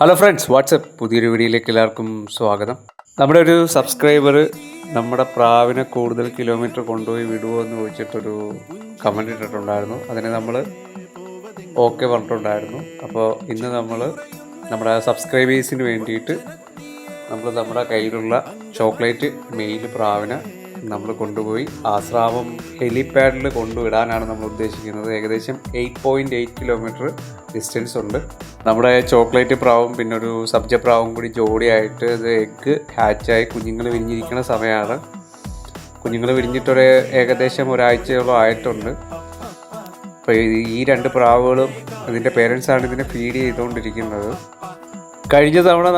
Hello friends, WhatsApp പുതിയൊരു വീഡിയോയിലേക്ക് എല്ലാവർക്കും സ്വാഗതം. നമ്മുടെ ഒരു സബ്സ്ക്രൈബർ നമ്മുടെ പ്രാവിനെ കൂടുതൽ കിലോമീറ്റർ കൊണ്ടുപോയി വിടുമോ എന്ന് ചോദിച്ചിട്ടൊരു കമൻറ്റ് ഇട്ടിട്ടുണ്ടായിരുന്നു. അതിന് നമ്മൾ ഓക്കെ പറഞ്ഞിട്ടുണ്ടായിരുന്നു. അപ്പോൾ ഇന്ന് നമ്മൾ നമ്മുടെ സബ്സ്ക്രൈബേഴ്സിന് വേണ്ടിയിട്ട് നമ്മുടെ കയ്യിലുള്ള ചോക്ലേറ്റ് മെയിൽ പ്രാവിനെ നമ്മൾ കൊണ്ടുപോയി ആശ്രാമം ഹെലിപാഡിൽ കൊണ്ടുവിടാനാണ് നമ്മൾ ഉദ്ദേശിക്കുന്നത്. ഏകദേശം 8.8 കിലോമീറ്റർ ഡിസ്റ്റൻസ് ഉണ്ട്. നമ്മുടെ ചോക്ലേറ്റ് പ്രാവും പിന്നെ ഒരു സബ്ജ പ്രാവും കൂടി ജോഡിയായിട്ട് ഇത് എഗ്ഗ് ഹാച്ചായി കുഞ്ഞുങ്ങൾ വിരിഞ്ഞിരിക്കുന്ന സമയമാണ്. കുഞ്ഞുങ്ങൾ വിരിഞ്ഞിട്ടൊരു ഏകദേശം ഒരാഴ്ചയോളം ആയിട്ടുണ്ട്. അപ്പോൾ ഈ രണ്ട് പ്രാവുകളും ഇതിൻ്റെ പേരൻസാണ് ഇതിനെ ഫീഡ് ചെയ്തുകൊണ്ടിരിക്കുന്നത്. കഴിഞ്ഞ തവണ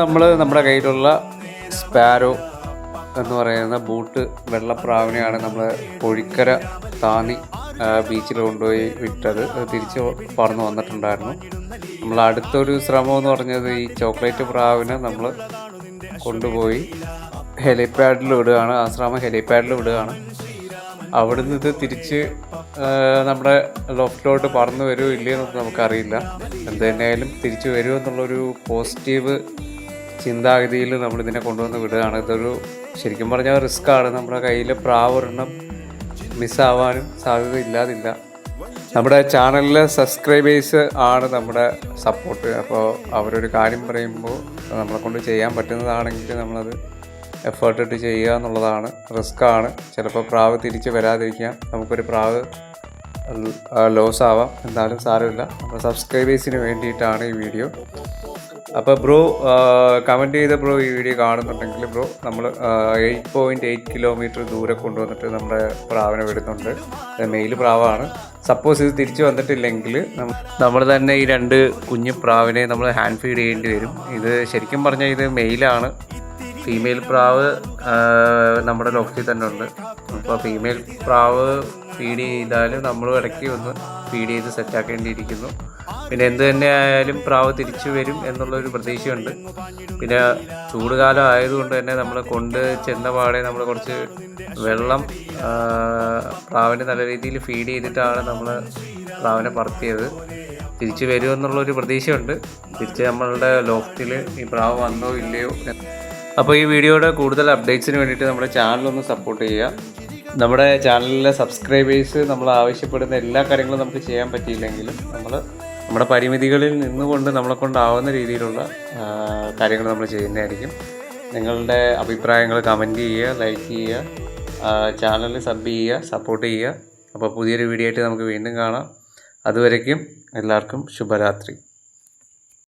നമ്മുടെ കയ്യിലുള്ള സ്പാരോ എന്ന് പറയുന്ന ബൂട്ട് വെള്ളപ്രാവിനെയാണ് നമ്മൾ പൊഴിക്കര താന്നി ബീച്ചിൽ കൊണ്ടുപോയി വിട്ടത്. അത് തിരിച്ച് പറന്ന് വന്നിട്ടുണ്ടായിരുന്നു. നമ്മൾ അടുത്തൊരു ശ്രമം എന്ന് പറഞ്ഞത് ഈ ചോക്ലേറ്റ് പ്രാവിനെ നമ്മൾ കൊണ്ടുപോയി ഹെലിപാഡിൽ വിടുകയാണ്, ആശ്രാമം ഹെലിപാഡിൽ വിടുകയാണ്. അവിടുന്ന് ഇത് തിരിച്ച് നമ്മുടെ ലോഫ്റ്റിലോട്ട് പറന്ന് വരുമോ ഇല്ലയെന്നൊന്നും നമുക്കറിയില്ല. എന്ത് തന്നെയായാലും തിരിച്ച് വരുമോ എന്നുള്ളൊരു പോസിറ്റീവ് ചിന്താഗതിയിൽ നമ്മളിതിനെ കൊണ്ടുവന്ന് വിടുകയാണ്. ഇതൊരു ശരിക്കും പറഞ്ഞാൽ റിസ്ക്കാണ്. നമ്മുടെ കയ്യിൽ പ്രാവൊരെണ്ണം മിസ്സാവാനും സാധ്യത ഇല്ലാതില്ല. നമ്മുടെ ചാനലിലെ സബ്സ്ക്രൈബേഴ്സ് ആണ് നമ്മുടെ സപ്പോർട്ട്. അപ്പോൾ അവരൊരു കാര്യം പറയുമ്പോൾ നമ്മളെ കൊണ്ട് ചെയ്യാൻ പറ്റുന്നതാണെങ്കിൽ നമ്മളത് എഫേർട്ട് ഇട്ട് ചെയ്യുക എന്നുള്ളതാണ്. റിസ്ക്കാണ്. ചിലപ്പോൾ പ്രാവ് തിരിച്ച് വരാതിരിക്കാം, നമുക്കൊരു പ്രാവ് ലോസ് ആവാം. എന്നാലും സാരമില്ല. അപ്പോൾ സബ്സ്ക്രൈബേഴ്സിന് വേണ്ടിയിട്ടാണ് ഈ വീഡിയോ. അപ്പോൾ ബ്രോ കമൻറ്റ് ചെയ്ത ബ്രോ ഈ വീഡിയോ കാണുന്നുണ്ടെങ്കിൽ ബ്രോ നമ്മൾ 8.8 കിലോമീറ്റർ ദൂരെ കൊണ്ടുവന്നിട്ട് നമ്മുടെ പ്രാവിനെ വിടുന്നുണ്ട്. മെയിൽ പ്രാവാണ്. സപ്പോസ് ഇത് തിരിച്ചു വന്നിട്ടില്ലെങ്കിൽ നമ്മൾ തന്നെ ഈ രണ്ട് കുഞ്ഞു പ്രാവിനെ നമ്മൾ ഹാൻഡ് ഫീഡ് ചെയ്യേണ്ടി വരും. ഇത് ശരിക്കും പറഞ്ഞാൽ ഇത് മെയിലാണ്. ഫീമെയിൽ പ്രാവ് നമ്മുടെ ലോഫ്റ്റിൽ തന്നെ ഉണ്ട്. അപ്പോൾ ഫീമെയിൽ പ്രാവ് ഫീഡ് ചെയ്താലും നമ്മളും ഇടയ്ക്ക് ഒന്ന് ഫീഡ് ചെയ്ത് സെറ്റാക്കേണ്ടിയിരിക്കുന്നു. പിന്നെ എന്ത് തന്നെ ആയാലും പ്രാവ് തിരിച്ചു വരും എന്നുള്ളൊരു പ്രതീക്ഷയുണ്ട്. പിന്നെ ചൂടുകാലം ആയതുകൊണ്ട് തന്നെ നമ്മൾ കൊണ്ട് ചെന്ന പാടെ നമ്മൾ കുറച്ച് വെള്ളം പ്രാവിന് നല്ല രീതിയിൽ ഫീഡ് ചെയ്തിട്ടാണ് നമ്മൾ പ്രാവിനെ പറത്തിയത്. തിരിച്ചു വരുമെന്നുള്ളൊരു പ്രതീക്ഷയുണ്ട്. തിരിച്ച് നമ്മളുടെ ലോഫ്റ്റിൽ ഈ പ്രാവ് വന്നോ ഇല്ലയോ. അപ്പോൾ ഈ വീഡിയോയുടെ കൂടുതൽ അപ്ഡേറ്റ്സിന് വേണ്ടിയിട്ട് നമ്മുടെ ചാനലൊന്ന് സപ്പോർട്ട് ചെയ്യുക. നമ്മുടെ ചാനലിലെ സബ്സ്ക്രൈബേഴ്സ് നമ്മൾ ആവശ്യപ്പെടുന്ന എല്ലാ കാര്യങ്ങളും നമുക്ക് ചെയ്യാൻ പറ്റിയില്ലെങ്കിലും നമ്മുടെ പരിമിതികളിൽ നിന്നുകൊണ്ട് നമ്മളെ കൊണ്ടാവുന്ന രീതിയിലുള്ള കാര്യങ്ങൾ നമ്മൾ ചെയ്യുന്നതായിരിക്കും. നിങ്ങളുടെ അഭിപ്രായങ്ങൾ കമൻറ്റ് ചെയ്യുക, ലൈക്ക് ചെയ്യുക, ചാനൽ സബ് ചെയ്യുക, സപ്പോർട്ട് ചെയ്യുക. അപ്പോൾ പുതിയൊരു വീഡിയോ ആയിട്ട് നമുക്ക് വീണ്ടും കാണാം. അതുവരയ്ക്കും എല്ലാവർക്കും ശുഭരാത്രി.